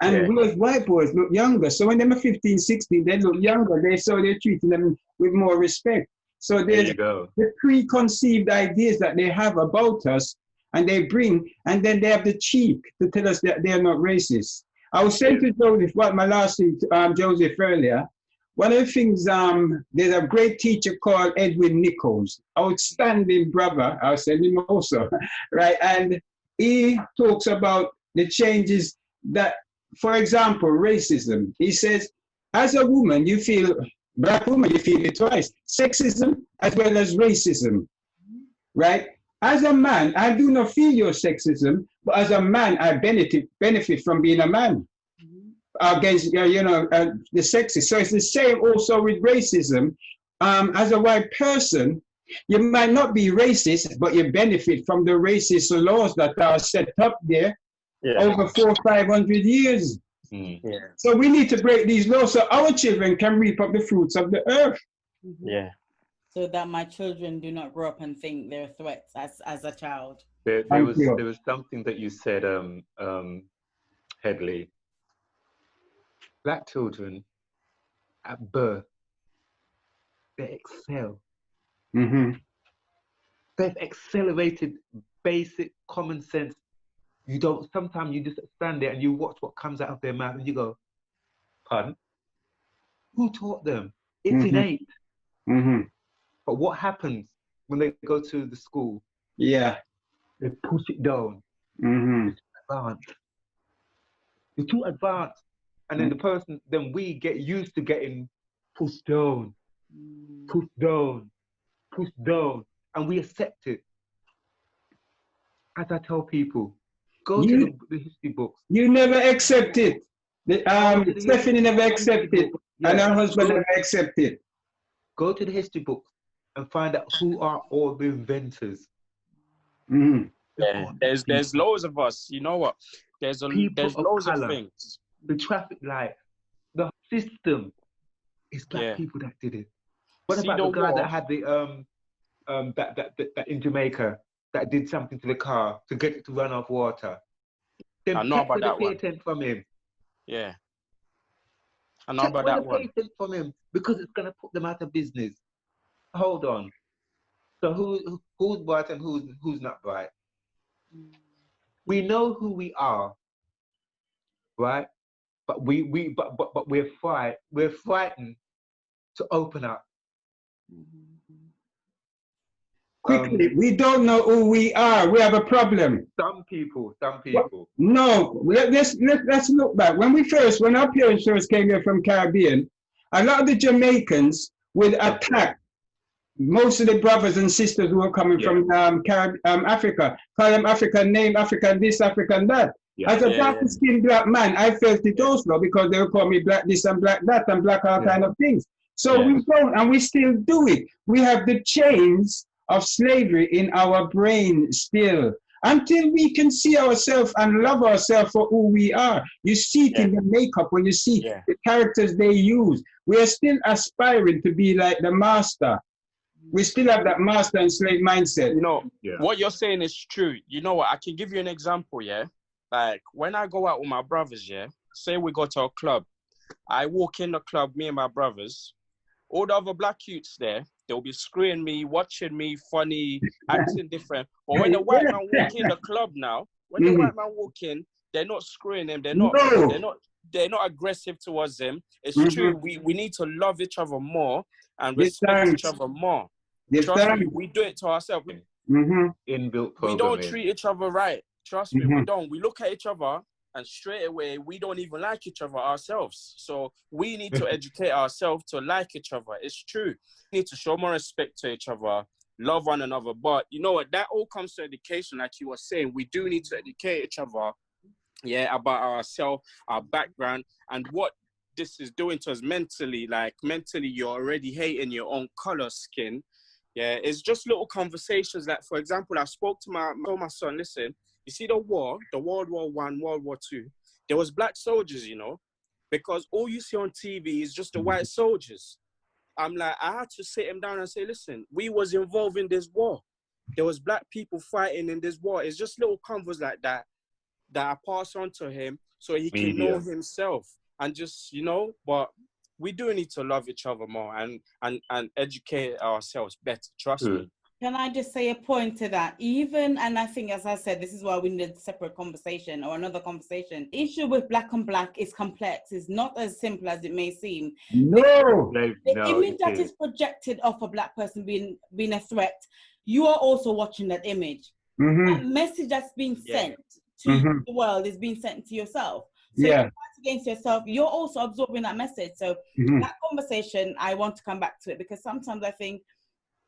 And those white boys look younger. So when they're 15, 16, they look younger. So they're treating them with more respect. So there's the preconceived ideas that they have about us, and they bring, and then they have the cheek to tell us that they're not racist. I was saying to Joseph, what my last thing to Joseph earlier, one of the things, there's a great teacher called Edwin Nichols, outstanding brother, I'll send him also, right? And he talks about the changes that, for example, racism. He says, as a woman, you feel, black woman, you feel it twice, sexism as well as racism, right? As a man, I do not feel your sexism, but as a man, I benefit from being a man against, the sexist. So it's the same also with racism. As a white person, you might not be racist, but you benefit from the racist laws that are set up there over 400 or 500 years. So we need to break these laws so our children can reap up the fruits of the earth. So that my children do not grow up and think they're threats as a child. There was something that you said, Headley. Black children at birth, they excel. They've accelerated basic common sense. Sometimes you just stand there and you watch what comes out of their mouth and you go, pardon? Who taught them? It's innate. But what happens when they go to the school? They push it down. It's advanced. You're too advanced. And then we get used to getting pushed down, pushed down, pushed down, and we accept it. As I tell people, go to the history books. You never accept it. Stephanie never accepted, and her husband never accepted. Go to the history books and find out who are all the inventors. There's loads of us. You know what? There's loads of things. The traffic light, the system, it's black people that did it. What about the guy that had the that in Jamaica that did something to the car to get it to run off water? Then I know about that one. Patent from him. Yeah, I know about that one. Patent from him because it's gonna put them out of business. Hold on. So who's right and who's not right? We know who we are, right? But we're frightened to open up. Quickly, we don't know who we are. We have a problem. Some people. No, let's look back. When our parents first came here from Caribbean, a lot of the Jamaicans would attack most of the brothers and sisters who were coming from Africa. Call them African name, African this, African that. As a dark-skinned black man, I felt it also because they would call me black this and black that and black all kind of things. So we don't, and we still do it. We have the chains of slavery in our brain still. Until we can see ourselves and love ourselves for who we are. You see it in the makeup when you see the characters they use. We are still aspiring to be like the master. We still have that master and slave mindset. You know, what you're saying is true. You know what? I can give you an example, Like, when I go out with my brothers, say we go to a club. I walk in the club, me and my brothers. All the other black youths there, they'll be screwing me, watching me, funny, acting different. But when the white man walk in the club now, when the white man walk in, they're not screwing them. They're not aggressive towards them. It's true. We need to love each other more and respect each other more. Trust me, we do it to ourselves. Inbuilt programming. We don't treat each other right. Trust me, we don't. We look at each other and straight away, we don't even like each other ourselves. So we need to educate ourselves to like each other. It's true. We need to show more respect to each other, love one another. But you know what? That all comes to education, like you were saying. We do need to educate each other, about ourselves, our background, and what this is doing to us mentally. Like, mentally, you're already hating your own color, skin. It's just little conversations. Like, for example, I spoke to my son, listen, you see the war, the World War I, World War II, there was black soldiers, because all you see on TV is just the white soldiers. I'm like, I had to sit him down and say, listen, we was involved in this war. there was black people fighting in this war. It's just little convos like that I pass on to him so he can know himself and just, you know, but we do need to love each other more and educate ourselves better. Trust me. Can I just say a point to that? Even, and I think, as I said, this is why we need a separate conversation or another conversation. The issue with black on black is complex. It's not as simple as it may seem. No. The image that is projected of a black person being a threat, you are also watching that image. That message that's being sent to the world is being sent to yourself. So if you fight against yourself, you're also absorbing that message. So that conversation, I want to come back to it, because sometimes I think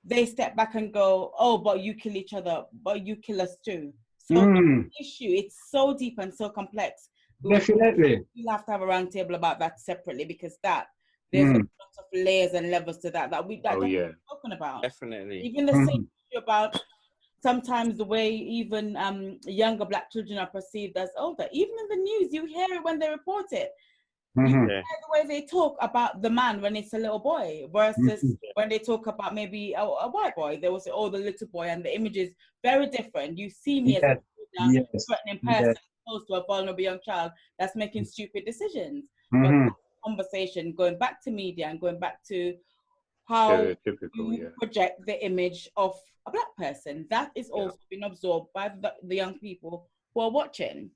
they step back and go, oh, but you kill each other, but you kill us too. So the issue, it's so deep and so complex. Definitely. We'll have to have a round table about that separately, because there's a lot of layers and levels to that we're talking about. Definitely. Even the same issue about sometimes the way even younger black children are perceived as older. Even in the news, you hear it when they report it. You hear the way they talk about the man when it's a little boy versus when they talk about maybe a white boy. They will say, oh, the little boy, and the image is very different. You see me as a threatening person opposed to a vulnerable young child that's making stupid decisions. But that conversation, going back to media and going back to how you project the image of a black person, that is also being absorbed by the young people who are watching.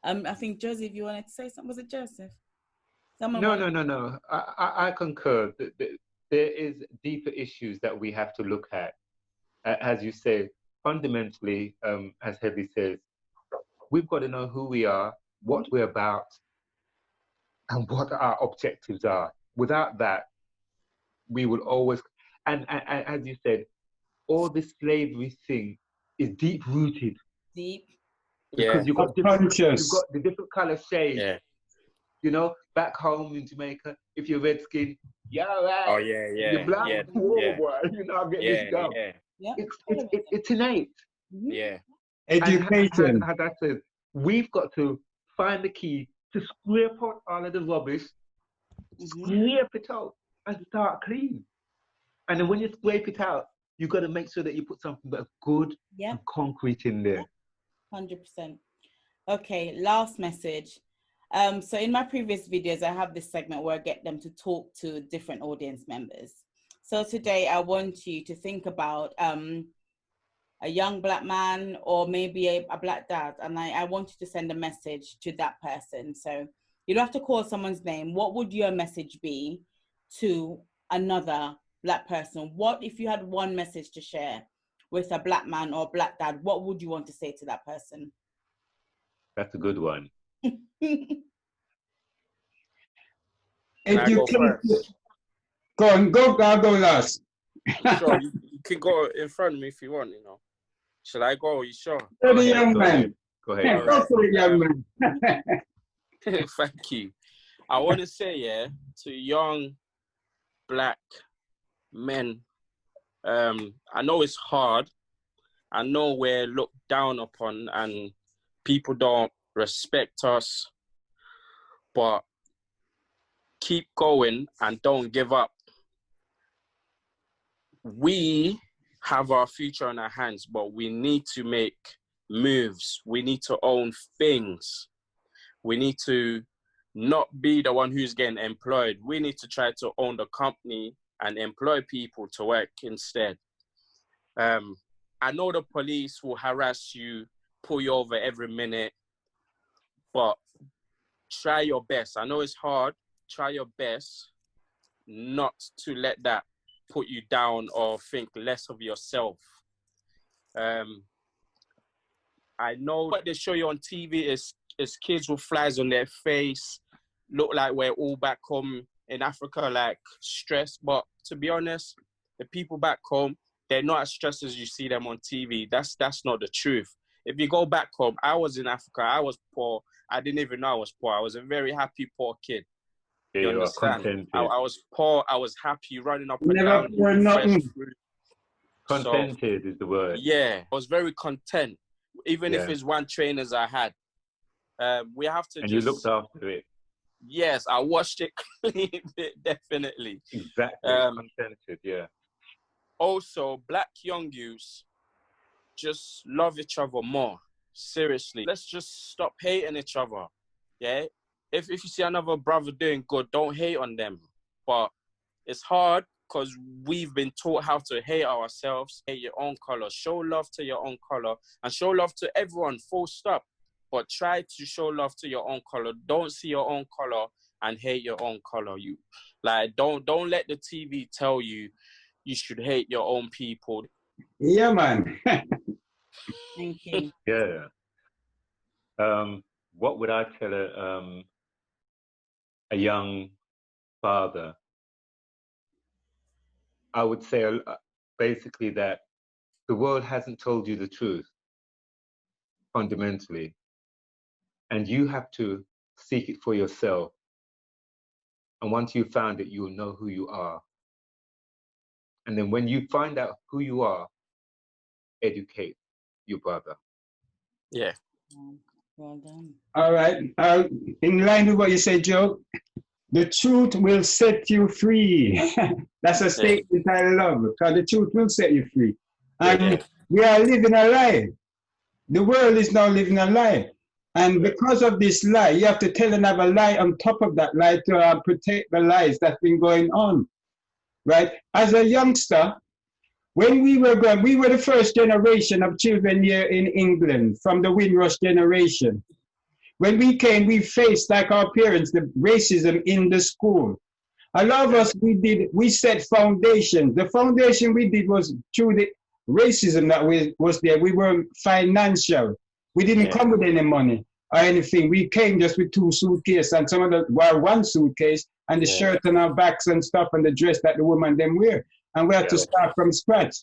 I think, Joseph, you wanted to say something. Was it Joseph? No. I concur. There is deeper issues that we have to look at. As you say, fundamentally, as Heavy says, we've got to know who we are, what we're about, and what our objectives are. Without that, we will always, and as you said, all this slavery thing is deep rooted. Because you've got the different color shades. Yeah. You know, back home in Jamaica, if you're red skin, you're right. Oh yeah. You're black, boy. You know, I'm getting this done. Yeah. It's innate. Yeah. Education. As I said, we've got to find the key to scrape out all of the rubbish, scrape it out, and start clean. And then when you scrape it out, you've got to make sure that you put something that's good and concrete in there. 100%. Okay, last message. So in my previous videos, I have this segment where I get them to talk to different audience members. So today I want you to think about a young black man or maybe a black dad, and I want you to send a message to that person. So you don't have to call someone's name. What would your message be to another black person? What if you had one message to share with a black man or black dad? What would you want to say to that person? That's a good one. Go last. Sure, you can go in front of me if you want, you know. Should I go? Are you sure? Go ahead. Go for it, young man. Thank you. I want to say, to young black men, I know it's hard. I know we're looked down upon and people don't respect us, but keep going and don't give up. We have our future in our hands, but we need to make moves. We need to own things. We need to not be the one who's getting employed. We need to try to own the company and employ people to work instead. I know the police will harass you, pull you over every minute, but try your best. I know it's hard. Try your best not to let that put you down or think less of yourself. I know what they show you on TV is kids with flies on their face, look like we're all back home in Africa, like stressed. But to be honest, the people back home, they're not as stressed as you see them on TV. That's not the truth. If you go back home, I was in Africa, I was poor. I didn't even know I was poor. I was a very happy, poor kid. Yeah, you understand? Contented. I was poor, I was happy, running up and Never down. for nothing. Contented is the word. Yeah, I was very content, even if it's one trainers I had. We have to you looked after it. Yes, I washed it clean, definitely. Exactly, contented, yeah. Also, black young youths, just love each other more. Seriously, let's just stop hating each other. Yeah, if you see another brother doing good, don't hate on them. But it's hard because we've been taught how to hate ourselves, hate your own color, show love to your own color, and show love to everyone, full stop. But try to show love to your own color. Don't see your own color and hate your own color. You like don't let the TV tell you you should hate your own people. Yeah, man. Thank you. Yeah. What would I tell a young father? I would say basically that the world hasn't told you the truth, fundamentally, and you have to seek it for yourself. And once you've found it, you'll know who you are. And then when you find out who you are, educate your brother. Yeah. Well done. All right. In line with what you said, Joe, the truth will set you free. That's a statement I love, because the truth will set you free. And we are living a lie. The world is now living a lie. And because of this lie, you have to tell another lie on top of that lie to protect the lies that's been going on. Right? As a youngster, when we were growing, we were the first generation of children here in England from the Windrush generation. When we came, we faced, like our parents, the racism in the school. A lot of us, we set foundations. The foundation we did was through the racism that was there. We were financial. We didn't come with any money or anything. We came just with 2 suitcases and some of the, well, 1 suitcase and the shirt on our backs and stuff and the dress that the woman them wear. And we had to start from scratch,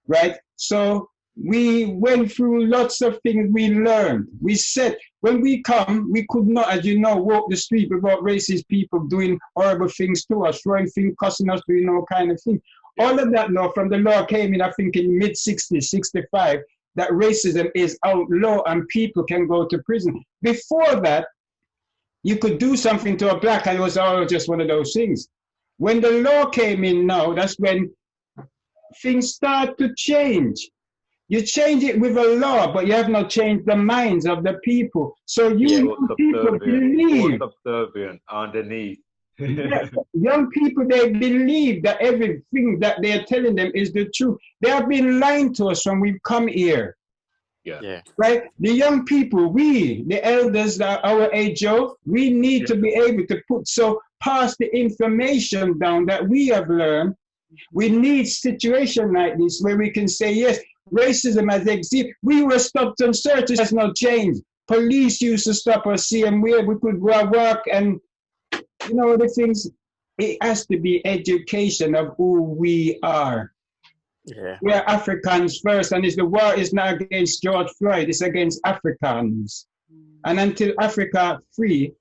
right? So we went through lots of things we learned. We said, when we come, we could not, as you know, walk the street without racist people doing horrible things to us, throwing things, cussing us, doing all kind of things. All of that law from the law came in, I think, in mid-60s, 65, that racism is outlawed and people can go to prison. Before that, you could do something to a black and it was all just one of those things. When the law came in now, that's when things start to change. You change it with a law, but you have not changed the minds of the people. So you people believe. Subservient underneath. Young people, they believe that everything that they're telling them is the truth. They have been lying to us when we've come here. Right? The young people, we, the elders that are our age, we need to be able to pass the information down that we have learned. We need situation like this where we can say, yes, racism has existed. We were stopped and searched, it has not changed. Police used to stop us, see and where we could go work and, you know, the things. It has to be education of who we are. We are Africans first, and the war is not against George Floyd, it's against Africans. And until Africa free,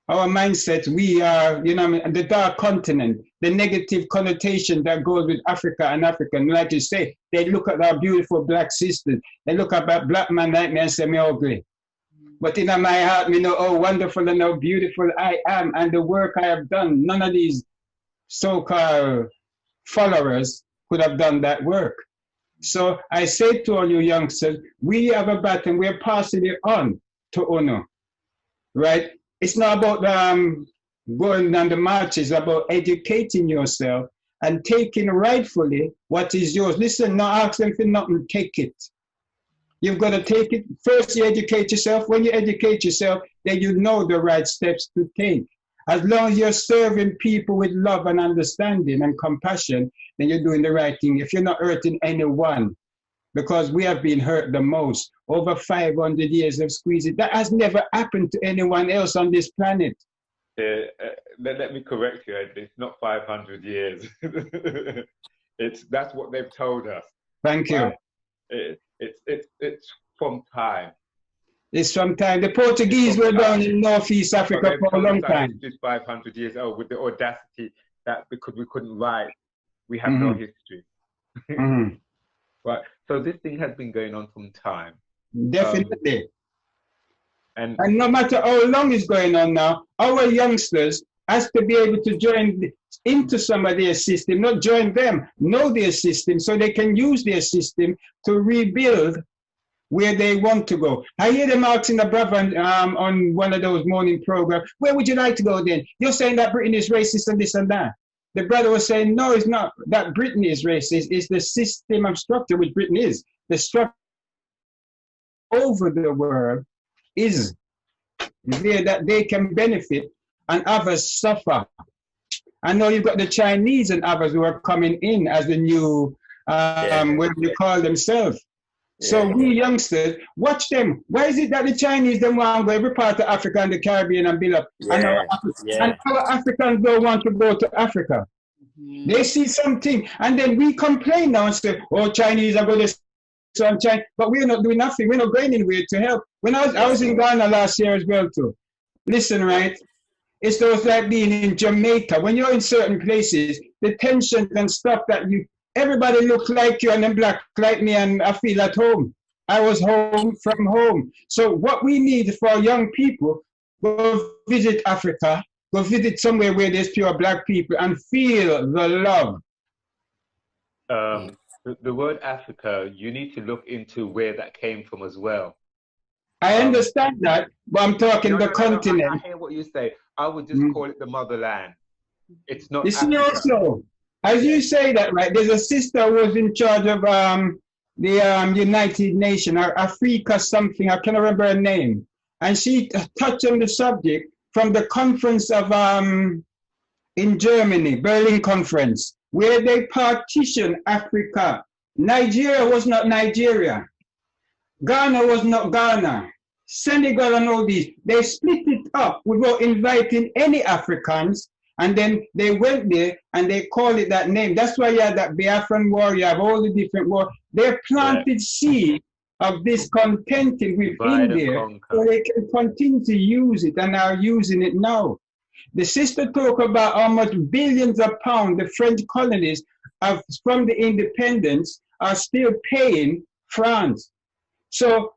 our mindset, we are, you know, the dark continent, the negative connotation that goes with Africa and African. Like you say, they look at our beautiful black sisters, they look at that black man like me and say me ugly. But in my heart, me know how wonderful and how beautiful I am and the work I have done. None of these so-called followers could have done that work. So I say to all you youngsters, we have a baton, we're passing it on to UNO, right? It's not about going on the marches, it's about educating yourself and taking rightfully what is yours. Listen, not ask them for nothing, take it. You've got to take it. First, you educate yourself. When you educate yourself, then you know the right steps to take. As long as you're serving people with love and understanding and compassion, then you're doing the right thing. If you're not hurting anyone, because we have been hurt the most, over 500 years of squeezing, that has never happened to anyone else on this planet. Let me correct you, Ed. It's not 500 years. That's what they've told us. Thank you. It's from time. It's from time. The Portuguese were down in Northeast Africa for a long time. It's 500 years old with the audacity that because we couldn't write, we have no history. Right. So this thing has been going on from time. Definitely. And no matter how long it's going on now, our youngsters has to be able to join into some of their system, not join them, know their system, so they can use their system to rebuild where they want to go. I hear them asking the brother on one of those morning programs, where would you like to go then? You're saying that Britain is racist and this and that. The brother was saying, no, it's not that Britain is racist, it's the system of structure which Britain is. The structure over the world is there that they can benefit and others suffer. I know you've got the Chinese and others who are coming in as the new, what do you call themselves? So we youngsters, watch them. Why is it that the Chinese don't want to go every part of Africa and the Caribbean and build up? And our Africans don't want to go to Africa. They see something, and then we complain now and say, oh, Chinese are going to some China, but we're not doing nothing. We're not going anywhere to help. When I was in Ghana last year as well too. Listen, right? It's those like being in Jamaica. When you're in certain places, the tension and stuff that everybody looks like you and then black like me, and I feel at home. I was home from home. So what we need for young people, go visit Africa, go visit somewhere where there's pure black people and feel the love. The word Africa, you need to look into where that came from as well. I understand that, but I'm talking the continent. I hear what you say. I would just call it the motherland. It's not You see also, as you say that, right, there's a sister who was in charge of the United Nations, or Africa something, I can't remember her name. And she touched on the subject from the conference of in Germany, Berlin conference, where they partitioned Africa. Nigeria was not Nigeria. Ghana was not Ghana. Senegal and all these. They split it up without inviting any Africans, and then they went there and they called it that name. That's why you have that Biafran war, you have all the different wars. They planted seed of discontented within there, so they can continue to use it, and are using it now. The sister talk about how much billions of pounds the French colonies from the independence are still paying France. So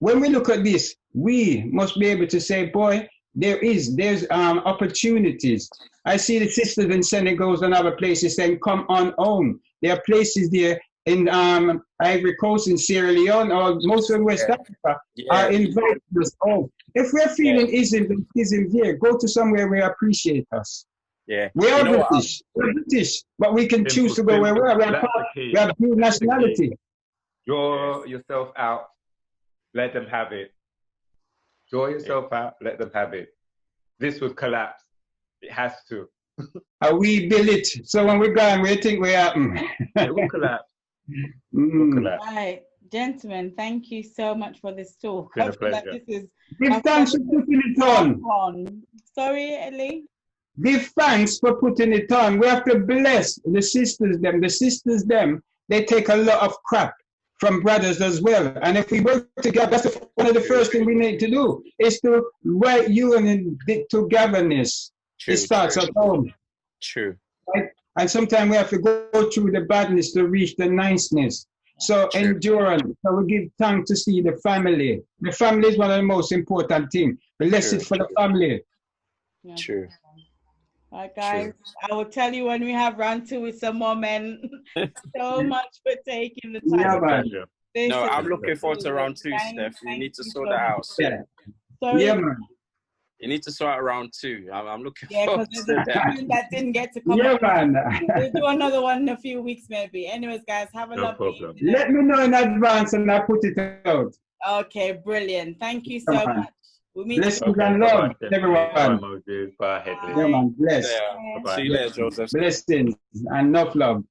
when we look at this, we must be able to say, boy, there's opportunities. I see the sisters in Senegal and other places saying, come on home. There are places there in Ivory Coast, in Sierra Leone, or most of West Africa are inviting us home. If we're feeling isn't here, go to somewhere where appreciate us. Yeah. We are British. We're British, but we can choose to go where we are. We have dual nationality. Draw yourself out. Let them have it. Draw yourself out. Let them have it. This would collapse. It has to. We build it. So when we're gone, we think we are. It will collapse. Will collapse. All right, gentlemen, thank you so much for this talk. It's been a pleasure. Give thanks for putting it on. Sorry, Ellie? Give thanks for putting it on. We have to bless the sisters, them. The sisters, them, they take a lot of crap from brothers as well. And if we work together, that's one of the first things we need to do, is to write unity togetherness. It starts at home. True. Right? And sometimes we have to go through the badness to reach the niceness. So endurance. So we give thanks to see the family. The family is one of the most important things. Bless it for the family. Yeah. True. All right, guys. I will tell you when we have round 2 with some moment. So much for taking the time. Yeah, man. No, I'm looking forward to round 2, Steph. You need to sort that out. Yeah. Sorry. Yeah, man. You need to sort out round 2. I'm looking Yeah, forward because to there's a that. few that didn't get to come. Yeah, man. We'll do another one in a few weeks, maybe. Anyways, guys, have a lovely evening. Let me know in advance and I'll put it out. Okay, brilliant. Thank you so much. We'll meet Blessings and love, everyone. Bye. Yeah, man. Bless. See you later, Joseph. Blessings and enough love.